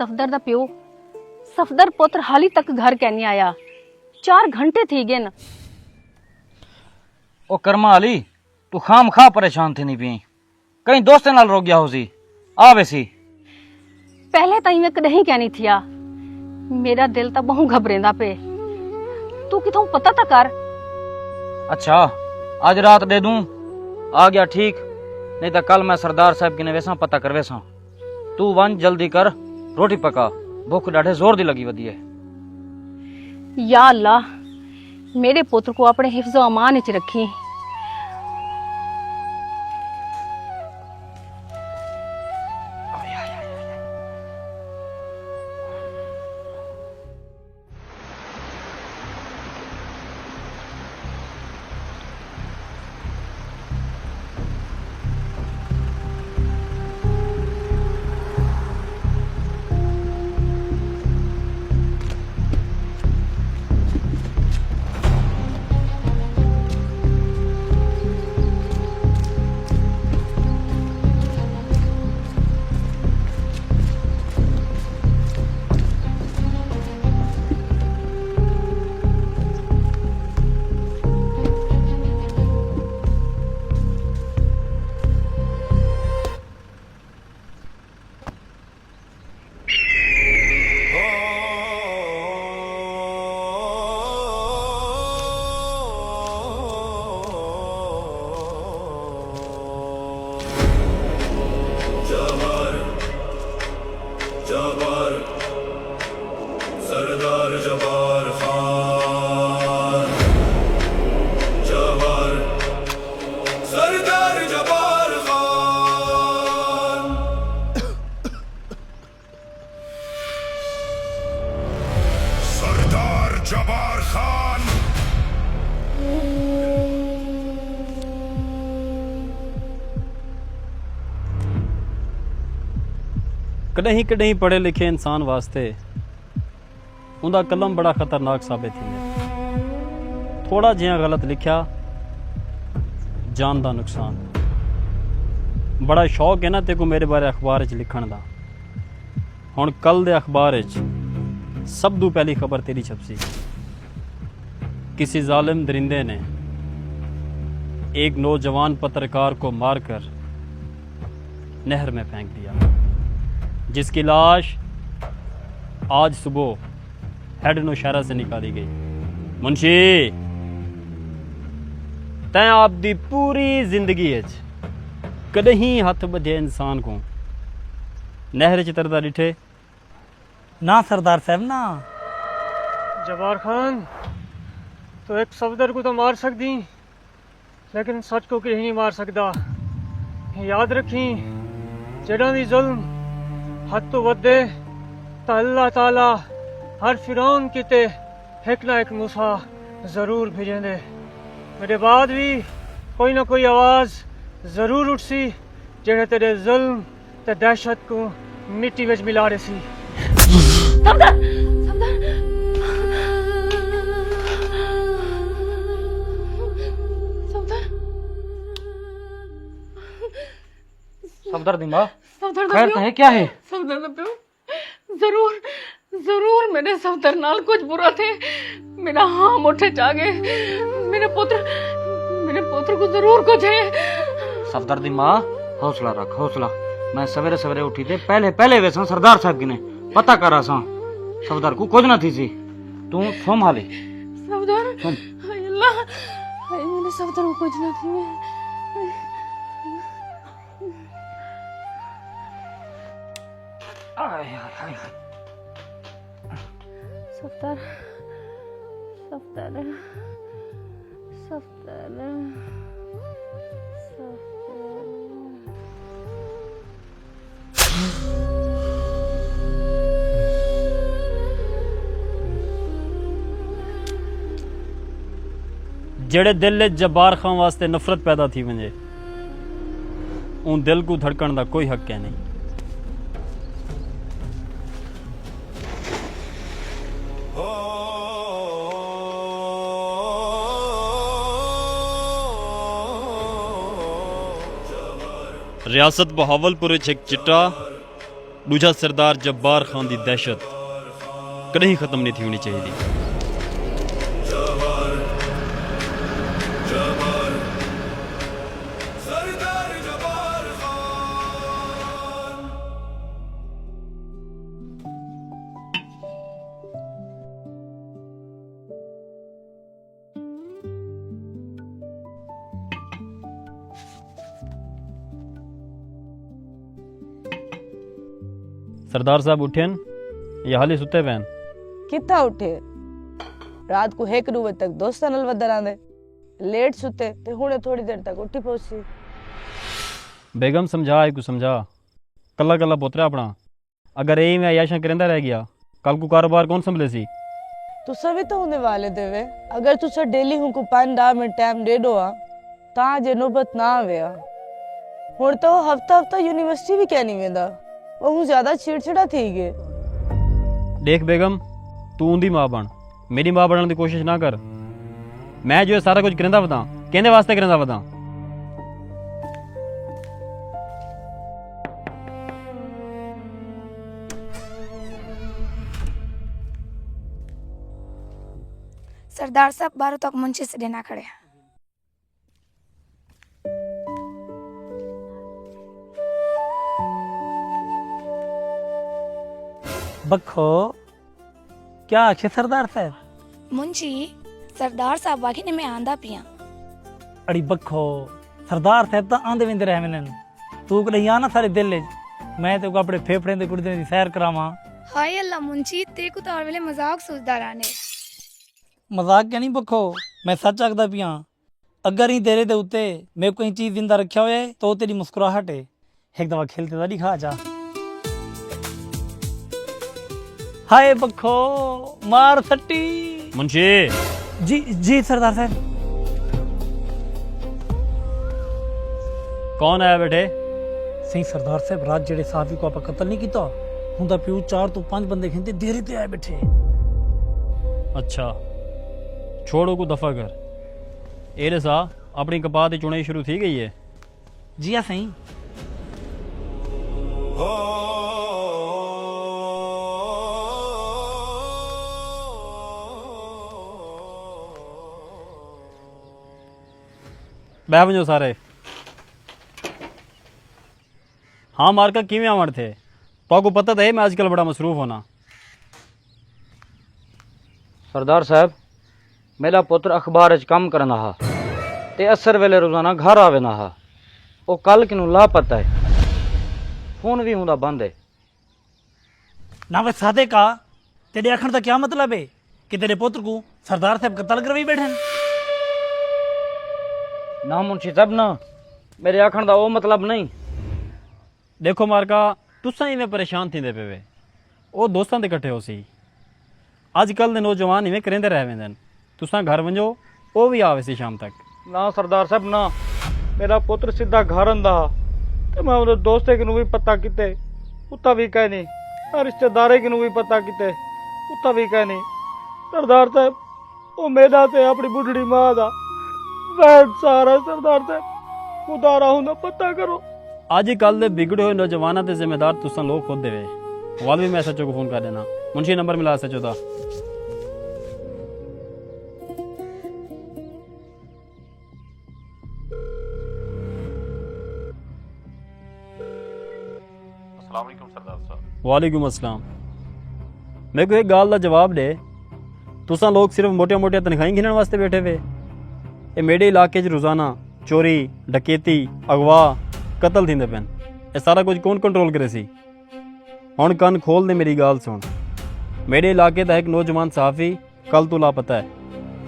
सफदर दा प्यो सफदर पुत्र हाली तक घर कै नहीं आया। 4 घंटे थी गए न। ओ कर्मा अली तू खाम खा परेशान थी नहीं पी कहीं दोस्ते नाल रोक गया हो सी आवे सी। पहले तो मैं कदहीं कहनी थिया मेरा दिल तो बहु घबरेंदा पे। तू किथों पता तो कर। अच्छा आज रात दे दूं आ गया ठीक नहीं तो कल मैं सरदार साहब की वेसा पता कर वेसा। तू वन जल्दी कर रोटी पका भूख डाढ़े जोर दी लगी वधी है। या अल्लाह मेरे पुत्र को अपने हिफ्ज़ो अमान च रखी। जबर सरदार जबार खान जबर सरदार जबार खान। सरदार जबार खान कॾहिं कॾहिं पढ़े लिखे इंसान वास्ते उनका कलम बड़ा खतरनाक साबित थींदे। थोड़ा जिहा गलत लिखा जान का नुकसान। बड़ा शौक है ना तेको मेरे बारे अखबार च लिखण दा। हुण कल दे अखबार च सब तो पहली खबर तेरी छपसी। किसी जालिम दरिंदे ने एक नौजवान पत्रकार को मारकर नहर में फेंक दिया, जिसकी लाश आज सुबह हेड नौशहरा से निकाली गई। मुंशी तैं आपदी पूरी जिंदगी कदहीं हथ बधे इंसान को नहर च तरदा डिठे? ना सरदार साहब ना। जबार खान तो एक सफदर को तो मार सकदी लेकिन सच को कहीं नहीं मार सकदा। याद रखी जड़ा भी जुल्म हद तो वधे तो अल्लाह ताला हर फिरौन किते एक ना एक मूसा जरूर भेजेंदे। मेरे बाद भी कोई ना कोई आवाज जरूर उठसी जेड़े तेरे जुल्म ते दहशत को मिट्टी विच मिला रही सी। सफदर सफदर सफदर दी माँ सफदर खैर तो है क्या है? सफदर दा प्यो जरूर जरूर मेरे सफदर नाल कुछ बुरा थे। मेरा हाँ मुठे जागे मेरे पुत्र को जरूर कुछ है। सफदर दी माँ हौसला रख हौसला। मैं सवेरे सवेरे उठी थे पहले वैसा सरदार साहब की ने पता करा सा सफदर को कुछ ना थी सी। तू सोम हाले सफदर हाय अल्लाह हाय मेरे सफदर को कुछ ना थी। सफदर सफदर सफदर जेड़े दिल जब्बार खान वास्ते नफरत पैदा थी वंजे उन दिल को धड़कन का कोई हक है नहीं। रियासत बहावलपुर एक चिट्टा दूजा सरदार जब्बार खान की दहशत कहीं खत्म नहीं थी होनी चाहिए। जबर जबर सरदार जबार खान। सरदार साहब उठेन या हाली सुते पैन? कितना उठे रात को 1 बजे तक दोस्तां नाल वधर आंदे लेट सुते ते हुणे थोड़ी देर तक उठी पहुंची। बेगम समझा को समझा कला कला पोतरा अपना, अगर यही मैं याशा करेंदा रह गया कल को कारोबार कौन संभले सी? तुसा भी तो होने वाले देवे, अगर तुसा डेली हूं को 5-10 मिनट टाइम दे दो ता जे नौबत ना आवे। हुण तो हफ्ता हफ्ता यूनिवर्सिटी भी क्या नहीं वेंदा, वो ज्यादा चिड़चिड़ा थी गए। देख बेगम, तू उंदी मां बन, मेरी मां बनने की कोशिश ना कर। मैं जो सारा कुछ करेंदा बता कहने वास्ते करेंदा बता। सरदार साहब 12 तक मुंशी से देना खड़े। बखो क्या आखे सरदार साहब? मुंशी सरदार साहब बाकी ने मैं आंदा पिया। अड़ी बखो सरदार साहब तो आंदे विंदे रह मैंने तू कहीं आना सारे दिल मैं तो अपने फेफड़े दे गुर्दे दी सैर करावां। हाय अल्लाह मुंशी ते को तो वेले मजाक सोचदा रहने। मजाक क्या नहीं बखो, मैं सच आखदा पिया। अगर ही तेरे दे उत्ते मैं कोई चीज जिंदा रखा होए तो तेरी मुस्कुराहट है एक दफा खेलते दा दिखा जा। हाय बखो मार सट्टी। मुंशी जी जी सरदार साहब। कौन आया बेटे? सही सरदार साहब, रात जेड़े साफी को आप कत्ल नहीं किया हुंदा पियो 4 तो 5 बंदे खेंदे देरे ते आए बैठे। अच्छा छोड़ो को दफा कर। एरे सा अपनी कपाह की चुनाई शुरू थी गई है? जी हाँ सही। बह वजो सारे। हाँ मारका किवें आवण थे? तो पता तो है मैं आजकल बड़ा मसरूफ होना। सरदार साहब, मेरा पुत्र अखबार च काम करना हा ते असर वेले रोजाना घर आवे ना हा। वो कल किनू लापता है, फोन भी हुंदा बंद है। ना वे सादे का तेरे आखण का क्या मतलब है कि तेरे पुत्र को सरदार साहब कत्ल करवाई बैठे? ना मुंशी साहब ना, मेरे आखण का वो मतलब नहीं। देखो मारका तुसा इवें परेशान थींदे पे वे, वो दोस्तां दे इकट्ठे हो सी। अजकल दे नौजवान इवें करेंदे रह वेंदन। तुसा घर वंजो वो भी आवे सी शाम तक। ना सरदार साहब ना, मेरा पुत्र सीधा घर आंदा ते मैं उहदे दोस्ते किनू भी पता किते उत्ता भी कह नहीं, और रिश्तेदारे किनू भी पता किते उत्ता भी कह नहीं। सरदार साहब, वो मेरा ते अपनी बुढ़ड़ी मां दा वैन सारा। सरदार साहब खुदा राहुंदा पता करो। अजकल दे बिगड़े हुए नौजवानों के जिम्मेदार तुसा लोग खुद देवे। वाल भी मैं एसएचओ को फोन कर देना। मुंशी नंबर मिला एसएचओ दा। वालेकुम अस्सलाम। मेरे को एक गाल का जवाब दे, तुसा लोग सिर्फ मोटिया मोटिया तनखाही गिनने वास्ते बैठे वे? ये मेरे इलाके च रोजाना चोरी डकैती अगवा कतल थींदे पैन। ये सारा कुछ कौन कंट्रोल करे सी? हुण कन खोल दे मेरी गाल सुन। मेरे इलाके का एक नौजवान सहाफ़ी कल तो लापता है।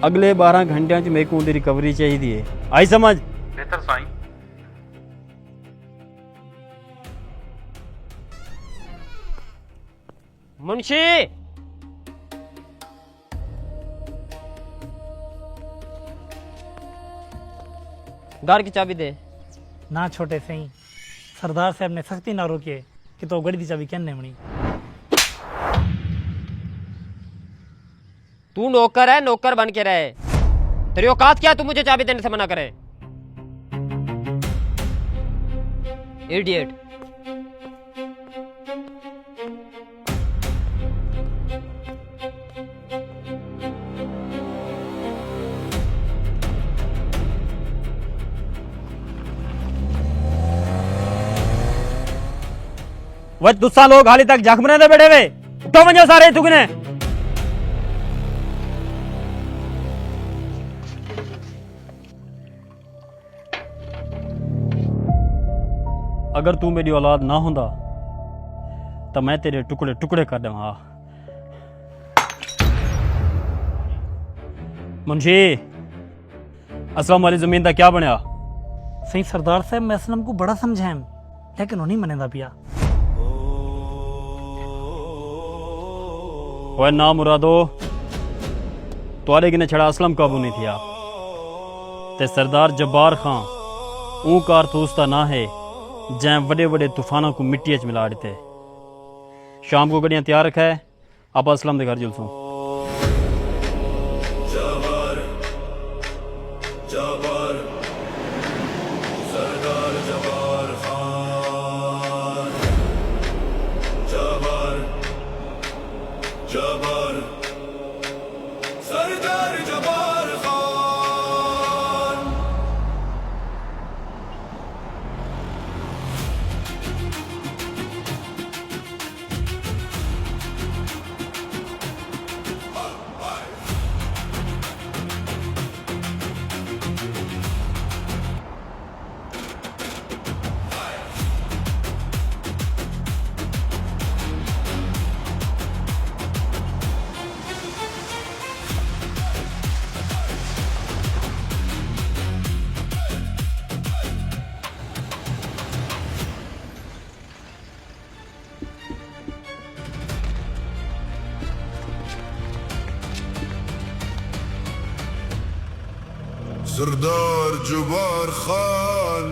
अगले 12 घंटिया च मेरे को उनकी रिकवरी चाहिए है। आई समझ? बेहतर साईं। मुंशी घर की चाबी दे। ना छोटे सही, सरदार साहब ने सख्ती ना रोके कि तो गड़ी दी चाबी कहने मणी। तू नौकर है, नौकर बन के रहे। तेरी औकात क्या, तू मुझे चाबी देने से मना करे? इडियट। वह तुसा लोग हाली तक जख्मने दे बैठे वे उठो वंजो सारे तुगने अगर तू मेरी औलाद ना होंदा तो मैं तेरे टुकड़े टुकड़े कर देवां मुंशी असलम वाली जमीन का क्या बनया सही सरदार साहब मैं असलम को बड़ा समझाएं लेकिन वो नहीं मनेदा पिया ओए ना मुरादो तुआरे किने छड़ा असलम काबू नहीं थिया ते सरदार जब्बार खां ऊ कारतूस दा ना है जै बड़े बड़े तूफानों को मिट्टी च मिला देते शाम को गड्डियां तैयार रखा है आप असलम के घर जुलसूं जबर जबर सरदार जबार खान जबर जबर सरदार जबार खान सरदार जबार खान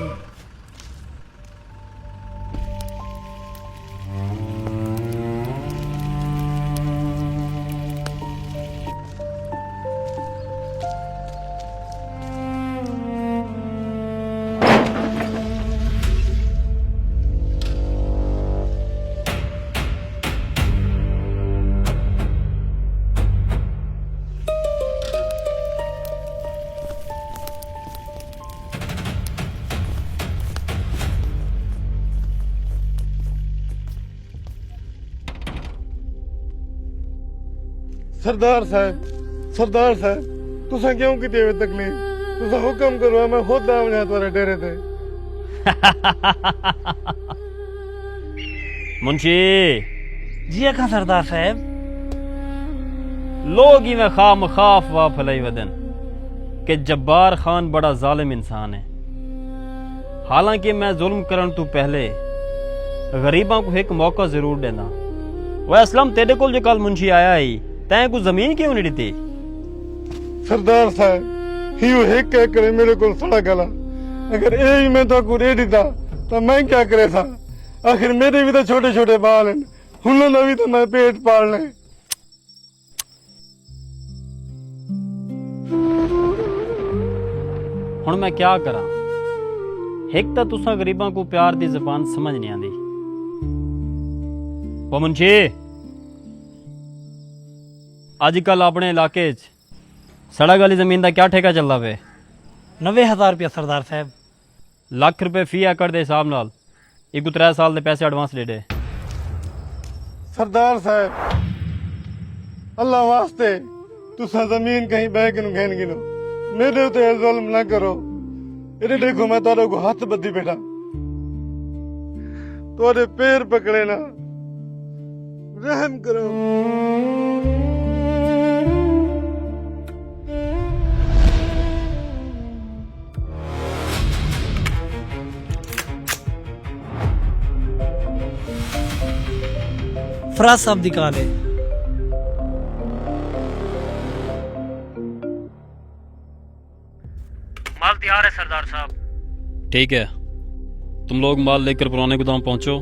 सरदार साहब तुसा क्यों की देवे तकलीफ तुसा हुक्म करो मैं खुद आ वजा तुम्हारे डेरे ते मुंशी जी अखा सरदार साहब लोग ही में खा मखाफ वा फलाई वदन कि जब्बार खान बड़ा जालिम इंसान है हालांकि मैं जुल्म करन तू पहले गरीबों को एक मौका जरूर देना वह असलम तेरे को जो कल मुंशी आया ही तैं को जमीन क्यों नहीं दी सरदार साहब हियो एक करे मेरे को सड़ा गला अगर ए मैं तो को दे दीता तो मैं क्या करे था आखिर मेरे भी तो छोटे छोटे बाल हैं हुनों भी तो मैं पेट पालने हुण मैं क्या करा एक तो तुसा गरीबों को प्यार दी जबान समझ नहीं आती वो मुंशी अजकल अपने इलाके सड़क वाली जमीन का क्या ठेका चलता पे 90,000 रुपया सरदार साहब लाख रुपए फी एकड़ के हिसाब नाल एक 3 साल के पैसे एडवांस ले दे सरदार साहब अल्लाह वास्ते तुसा जमीन कहीं बह के घेन गिनो मेरे तो जुल्म ना करो इधर देखो मैं तारों को हाथ बद्दी बैठा तोरे पैर पकड़े ना रहम करो फराज साहब दी कॉल है माल तैयार है सरदार साहब ठीक है तुम लोग माल लेकर पुराने गोदाम पहुंचो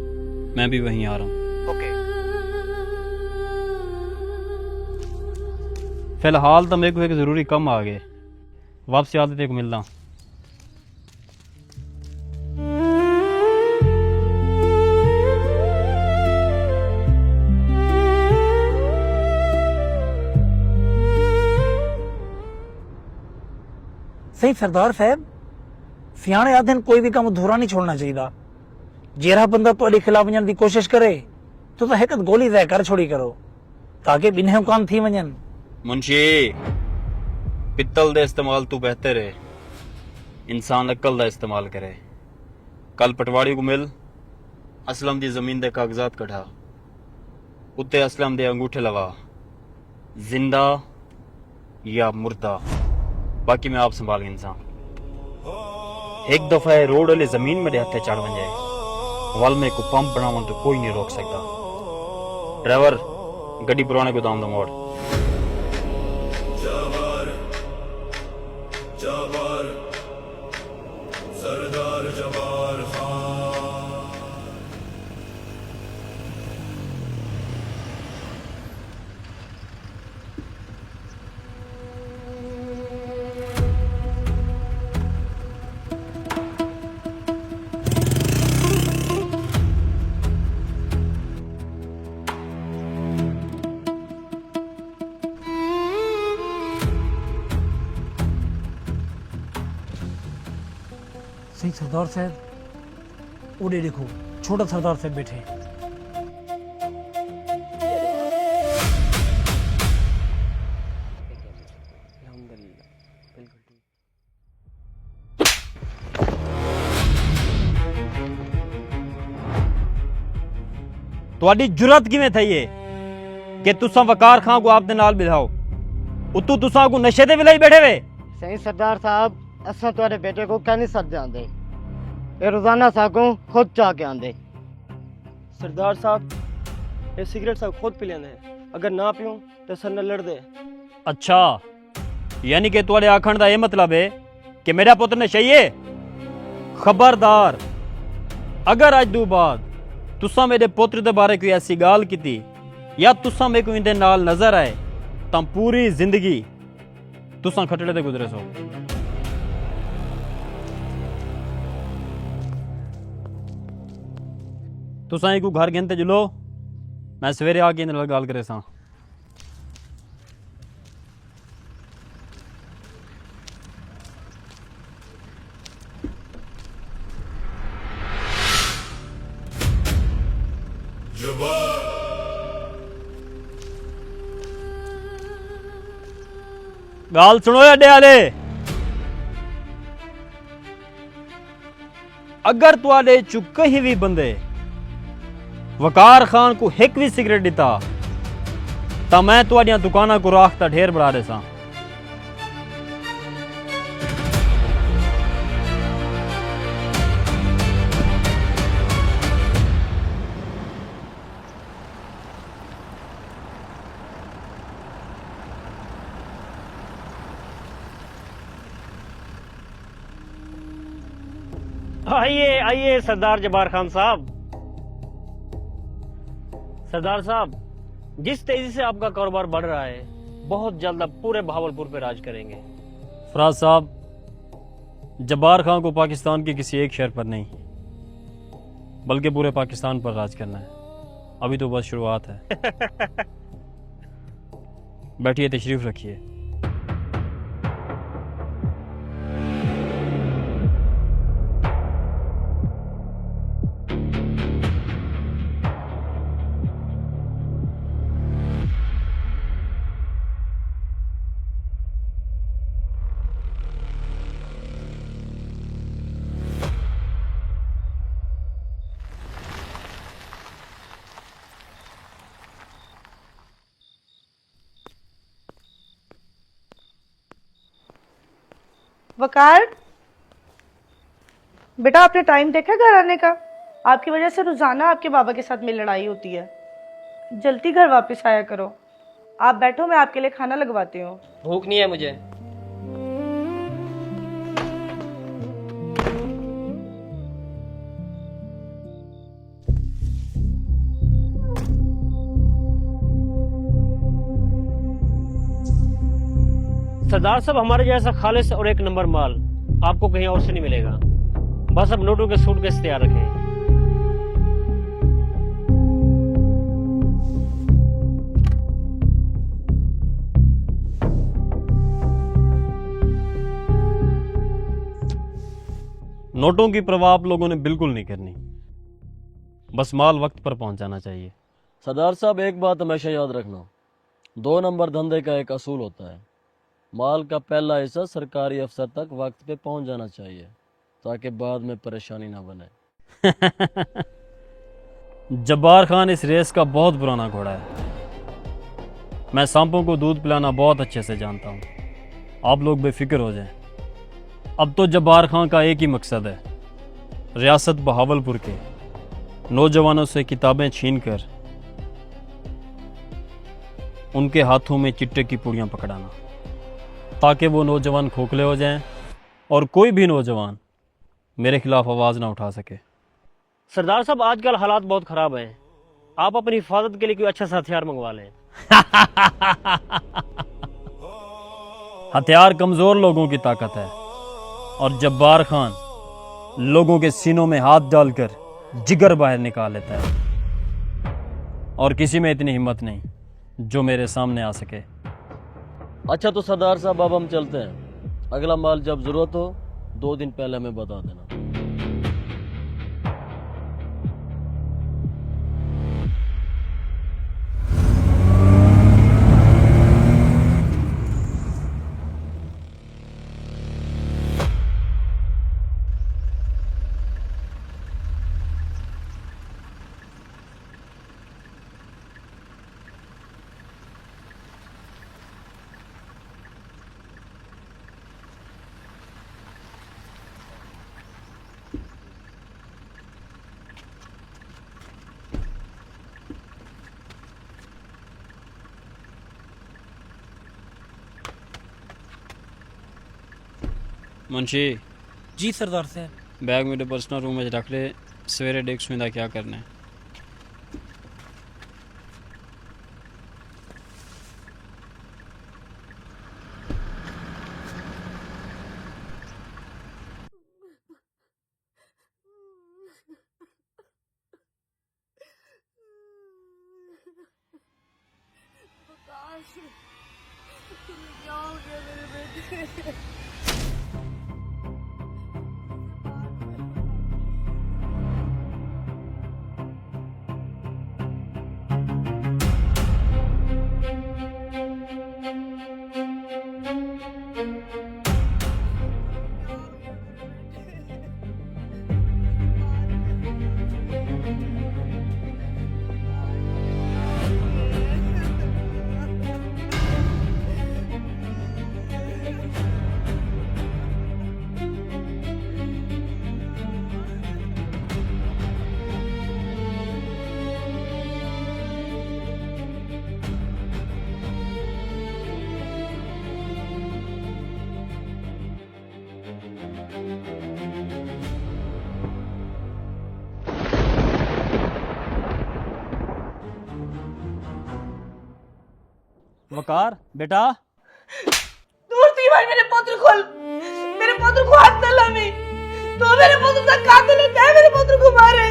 मैं भी वहीं आ रहा हूँ ओके फिलहाल तो मेरे को एक ज़रूरी काम आ गए वापसी आते तेरे को मिलना सही सरदार साहब सियाने आदन कोई भी काम अधूरा नहीं छोड़ना चाहिए जेरा बंदा ਤੁਹਾਡੇ खिलाफ वञण ਦੀ कोशिश करे तो हिक गोली तय कर छोड़ी करो ताकि बिन्हे कान थी वञनि। मुंशी पित्तल दे इस्तेमाल तू बेहतर है, इंसान अक्ल दा इस्तेमाल करे। कल पटवारी को मिल, असलम दी जमीन दे कागजात कढ़ा, उत्ते असलम दे अंगूठे लगा, जिंदा या मुर्दा, बाकी मैं आप संभाल इंसान। एक दफा ये रोड वाले जमीन में हथे चढ़ बन जाए वाल में को पंप बनावन तो कोई नहीं रोक सकता। ड्राइवर गड्डी पुराने गोदाम दा मोड़। जबर जबर सरदार जबार खान। सही सरदार साहब, उड़े देखो छोटा सरदार साहब बैठे हैं। ਤੁਹਾਡੀ ਜੁਰਤ ਕਿਵੇਂ ਥਈ ਏ ਕਿ ਤੁਸੀਂ ਵਕਾਰ ਖਾਂ ਕੋ ਆਪ ਦੇ ਨਾਲ ਬਿਠਾਓ, ਉਤੋਂ ਤੁਸੀਂ ਕੋ ਨਸ਼ੇ ਤੇ ਵਿਲਾਈ ਬੈਠੇ ਵੇ। सही सरदार साहब, असा तुम्हारे बेटे को कह नहीं सकते आंदे, ये रोजाना सागों खुद चाह के आंदे। सरदार साहब, ये सिगरेट सब खुद पी लेंदे, अगर ना पीऊं तो सर न लड़ दे। अच्छा, यानी कि तुम्हारे आखण का यह मतलब है कि मेरा पुत्र नशई है। खबरदार, अगर अज दो बाद तुसा मेरे पुत्र के बारे कोई ऐसी गाल की या तुसा मेरे को इनके नाल नजर आए तो पूरी जिंदगी तुसा खटड़े ते गुजरे सो। तुसा एक घर गिनते जुलो, मैं सवेरे आके इन्हें गाल करे सा। गाल सुनो अड्डे आले, अगर तुआडे चु कहीं भी बंदे वकार खान को एक भी सिगरेट दिता तो मैं तुआडियां दुकाना को राख दा ढेर बढ़ा दे सा। आइए आइए सरदार जबार खान साहब। सरदार साहब, जिस तेजी से आपका कारोबार बढ़ रहा है, बहुत जल्द आप पूरे भावलपुर पे राज करेंगे। फराज साहब, जब्बार खान को पाकिस्तान के किसी एक शहर पर नहीं बल्कि पूरे पाकिस्तान पर राज करना है। अभी तो बस शुरुआत है। बैठिए, तशरीफ रखिए। वकार, बेटा आपने टाइम देखा घर आने का? आपकी वजह से रोजाना आपके बाबा के साथ मेरी लड़ाई होती है। जल्दी घर वापस आया करो। आप बैठो, मैं आपके लिए खाना लगवाती हूँ। भूख नहीं है मुझे। सरदार साहब, हमारे जैसा खालिस और एक नंबर माल आपको कहीं और से नहीं मिलेगा। बस अब नोटों के सूटकेस तैयार रखें। नोटों की परवाह आप लोगों ने बिल्कुल नहीं करनी। बस माल वक्त पर पहुंच जाना चाहिए। सरदार साहब, एक बात हमेशा याद रखना, 2 नंबर धंधे का एक असूल होता है, माल का पहला हिस्सा सरकारी अफसर तक वक्त पे पहुंच जाना चाहिए ताकि बाद में परेशानी ना बने। जब्बार खान इस रेस का बहुत पुराना घोड़ा है। मैं सांपों को दूध पिलाना बहुत अच्छे से जानता हूँ। आप लोग बेफिक्र हो जाएं। अब तो जब्बार खान का एक ही मकसद है, रियासत बहावलपुर के नौजवानों से किताबें छीनकर उनके हाथों में चिट्टे की पुड़ियाँ पकड़ाना, ताकि वो नौजवान खोखले हो जाएं और कोई भी नौजवान मेरे खिलाफ आवाज़ ना उठा सके। सरदार साहब, आजकल हालात बहुत ख़राब हैं, आप अपनी हिफाजत के लिए कोई अच्छा सा हथियार मंगवा लें। हथियार कमज़ोर लोगों की ताकत है और जब्बार खान लोगों के सीनों में हाथ डालकर जिगर बाहर निकाल लेता है, और किसी में इतनी हिम्मत नहीं जो मेरे सामने आ सके। अच्छा तो सरदार साहब, अब हम चलते हैं। अगला माल जब जरूरत हो 2 दिन पहले हमें बता देना। मुंशी, जी सरदार साहब। बैग मेरे पर्सनल रूम में रख ले, सवेरे देख सुविधा क्या करना है। वकार बेटा, दूर थी भाई, मेरे पुत्र को हाथ न लावी। तो मेरे पुत्र का कातिल है, क्या मेरे पुत्र को मारे।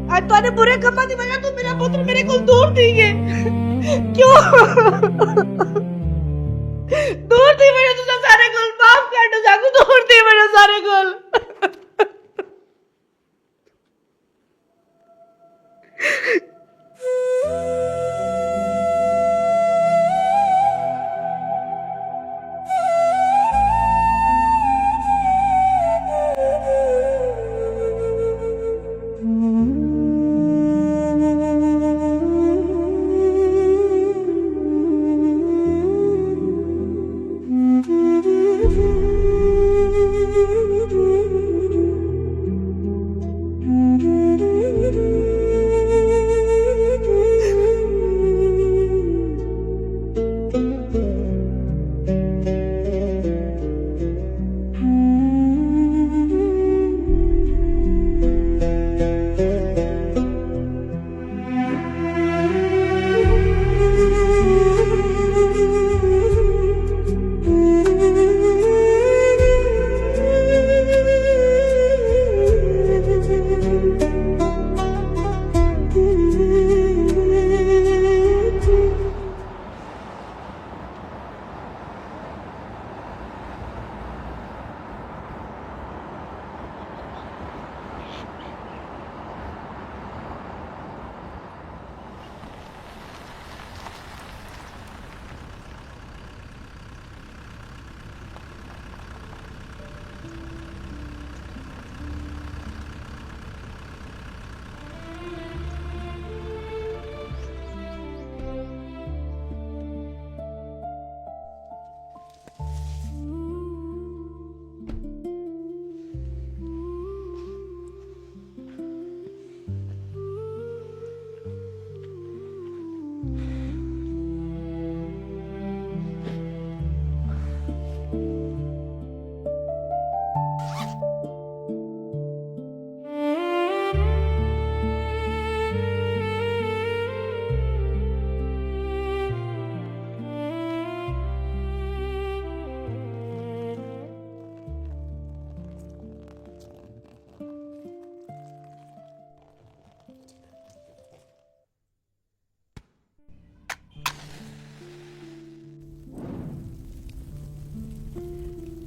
आज तूने बुरे कमा दी वजह तू मेरा पुत्र मेरे को दूर थी गए। क्यों दूर थी मेरे तुझे सारे गोल माफ कर दो, जागू दूर थी मेरे सारे गोल।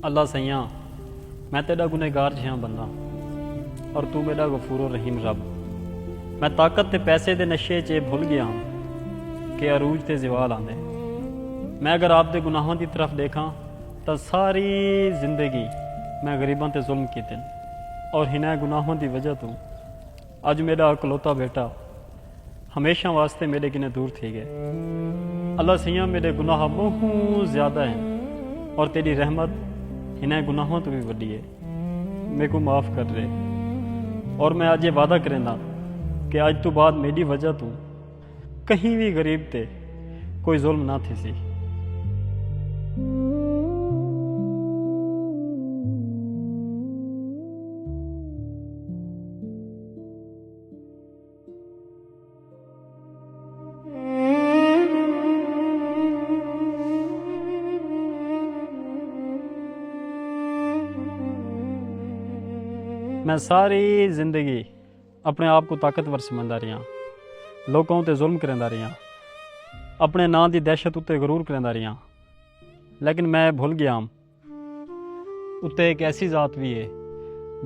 अल्लाह सैया मैं तेरा गुनहगार जिहा बंदा और तू मेरा गफूर रहीम रब। मैं ताकत ते पैसे दे नशे च भुल गया कि अरूज ते ज़वाल आंदे। मैं अगर आप दे गुनाहों की तरफ देखा तो सारी जिंदगी मैं गरीबों ते जुल्म कीते और हिना गुनाहों की वजह तो अज मेरा इकलौता बेटा हमेशा वास्ते मेरे किने दूर थी गए। अल्लाह सैया मेरे गुनाह बहुत ज़्यादा हैं और तेरी रहमत इन्हें गुनाहों तो भी वड्डी है। मेरे को माफ़ कर रहे और मैं आज ये वादा करेंदा कि आज तो बाद मेरी वजह तो कहीं भी गरीब ते कोई जुल्म ना थी सी। मैं सारी जिंदगी अपने आप को ताकतवर समझदा रहा, लोगों ते जुल्म करदा रहा, अपने नां दी दहशत उत्ते गरूर करदा रहा, लेकिन मैं भुल गया उत्ते एक ऐसी जात भी है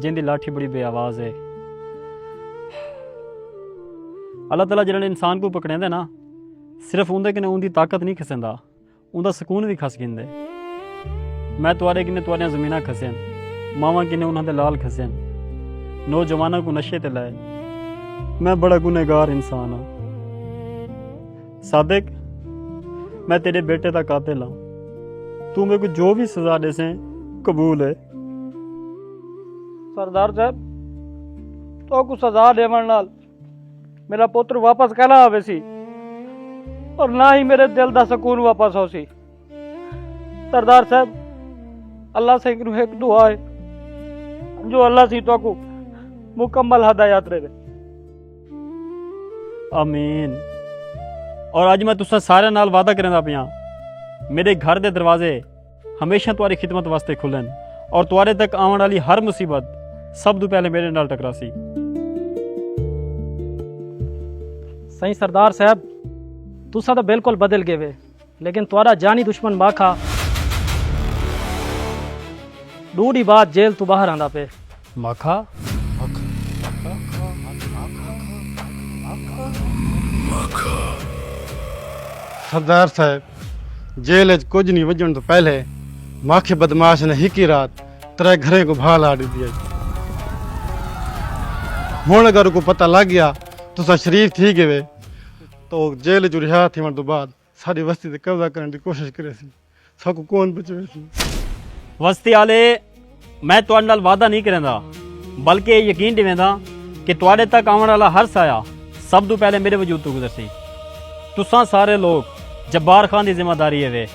जिंदी लाठी बड़ी बेआवाज़ है। अल्लाह ताला जिन्हें इंसान को पकड़ेंदे ना सिर्फ उंदे कन्नै उंदी ताकत नहीं खसेंदा, उंदा सुकून भी खस गिंदे। मैं तुआरे किन्ने तुआरियां ज़मीनां खसेन, मावां किन्ने उन्हां दे लाल खसेन, नौजवानों को नशे ते लाए। मैं बड़ा गुनहगार इंसान हाँ सादिक, मैं तेरे बेटे का कातिल हाँ। तू मेरे को जो भी सजा दे से कबूल है। सरदार साहब तो को सजा देवन नाल मेरा पुत्र वापस कहना आवे सी और ना ही मेरे दिल दा सुकून वापस हो सी। सरदार साहब अल्लाह से एक दुआ है जो अल्लाह सी तो को मुकम्मल हदायत रहे। आमीन। और अज मैं तुसा सारे नाल वादा करदा पिया मेरे घर दे दरवाजे हमेशा तुम्हारी खिदमत वास्ते खुलन और तुम्हारे तक आने वाली हर मुसीबत सब तो पहले मेरे नाल टकरासी। सही सरदार साहब तुसा तो बिल्कुल बदल गए वे, लेकिन तुम्हारा जानी दुश्मन माखा दूरी बात जेल तू बाहर आंदा पे। माखा सरदार साहब जेल कुछ नहीं वजन तो पहले माखे बदमाश ने ही की रात तेरे घरे को भा ला दिया। हूँ अगर को पता लग गया तो शरीफ थी गए तो जेल चो रिहा थी तो बाद सारी बस्ती से कब्जा करने की कोशिश करे सी, सबको कौन बचवे सी। वस्ती आले मैं तुहाडे नाल वादा नहीं करदा बल्कि ये यकीन दिवेंदा कि तुहाडे तक आने वाला हर साया सब तो पहले मेरे वजूद तो गुजरसी। तुसां सारे लोग जब्बार खान की जिम्मेदारी है वे,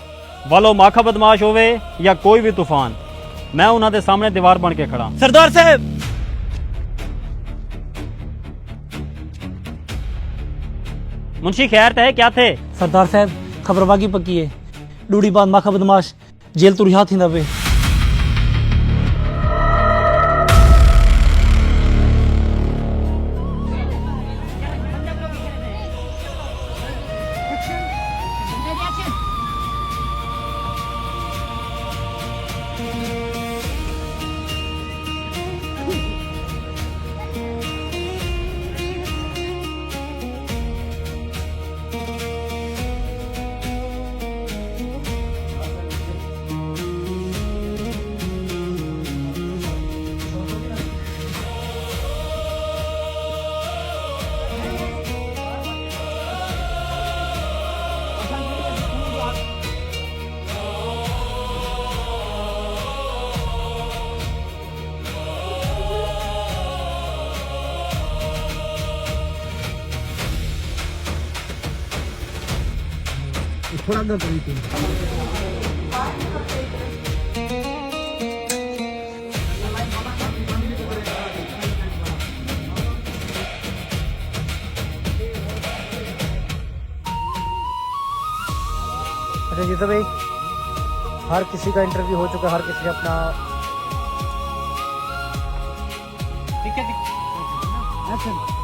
वालो माखा बदमाश होवे या कोई भी तूफान, मैं उन्हां दे सामने दीवार बन के खड़ा। सरदार साहब मुंशी खैर थे क्या थे? सरदार साहब खबर बाकी पक्की है, डूडी बाद माखा बदमाश जेल तू रिहा थींदा पे। थोड़ा अंदर करी थी। अच्छा जीता भाई, हर किसी का इंटरव्यू हो चुका, हर किसी ने अपना ठीक है।